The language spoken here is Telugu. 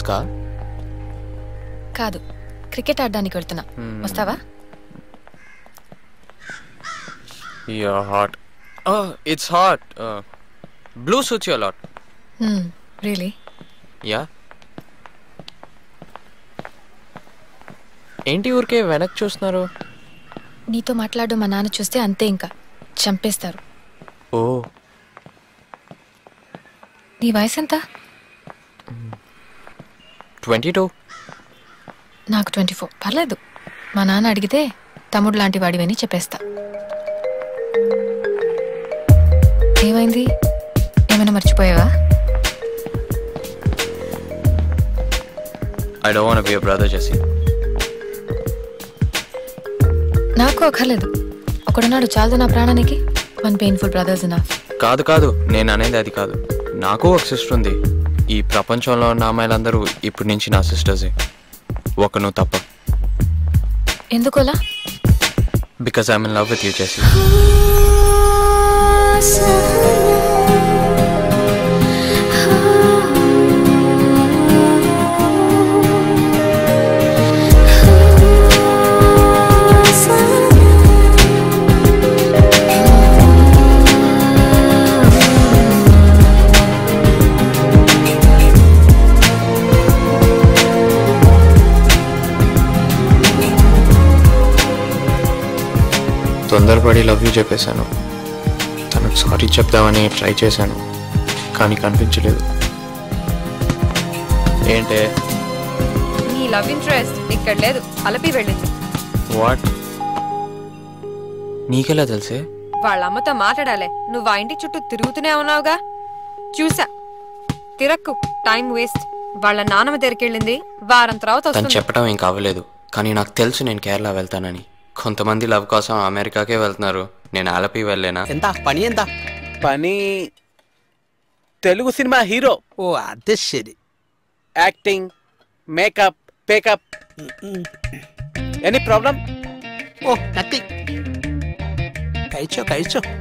వర్కా? కాదు, క్రికెట్ ఆడడానికి వెళ్తున్నా. వస్తావా? You're hot. Oh, it's hot. Blue suits you a lot. Really? Yeah. ఏంటి ఊరికే వెనక్కి చూస్తున్నారు? నీతో మాట్లాడడం మా నాన్న చూస్తే అంతే, ఇంకా చంపేస్తారు. ఓ, నీ వయసు ఎంత? 22. నాకు 24. పర్లేదు, మా నాన్న అడిగితే తమ్ముడు లాంటి వాడివని చెప్పేస్తా. ఏమైంది? ఏమైనా మర్చిపోయావా? I don't want to be your brother, Jesse. నాకు అక్కర్లేదు. ఒకడున్నాడు చాలదు నా ప్రాణానికి. One painful brothers enough. కాదు కాదు, నేను అనేది అది కాదు. నాకు ఒక సిస్టర్ ఉంది. ఈ ప్రపంచంలో ఉన్న అమ్మాయిలందరూ ఇప్పటి నుంచి నా సిస్టర్సే, ఒక నువ్వు తప్ప. ఎందుకోలా? Because I'm in love with you, Jessie. తొందరపడి లవ్ యూ చెప్పేశాను. తనకు సారీ చెప్దామని ట్రై చేశాను, కానీ కనిపించలేదు. ఏంటే? నీ లవ్ ఇంట్రెస్ట్ ఇక్కడ లేదు, అలపి వెళ్ళింది. వాట్? నీకెలా తెలిసే? వాళ్ళ అమ్మతో మాట్లాడాలే, నువ్వు ఆ ఇంటి చుట్టూ తిరుగుతూనే ఉన్నావుగా. చూసా. తిరక్కు, టైం వేస్ట్. వాళ్ళ నాన్నమ్మ దగ్గరికెళ్ళింది, వారం తర్వాత తను వస్తుంది. చెప్పడం ఏం కావలేదు, కానీ నాకు తెలుసు నేను కేరళ వెళ్తానని. కొంతమంది లవ్ కోసం అమెరికాకే వెళ్తున్నారు, నేను ఆలపి వెళ్ళేనా? ఎంత పని? ఎంత పని? Telugu cinema hero. ఓ అదే శരി. Acting, makeup, packup. Any problem? Oh nothing. കഴിച്ചോ കഴിച്ചോ.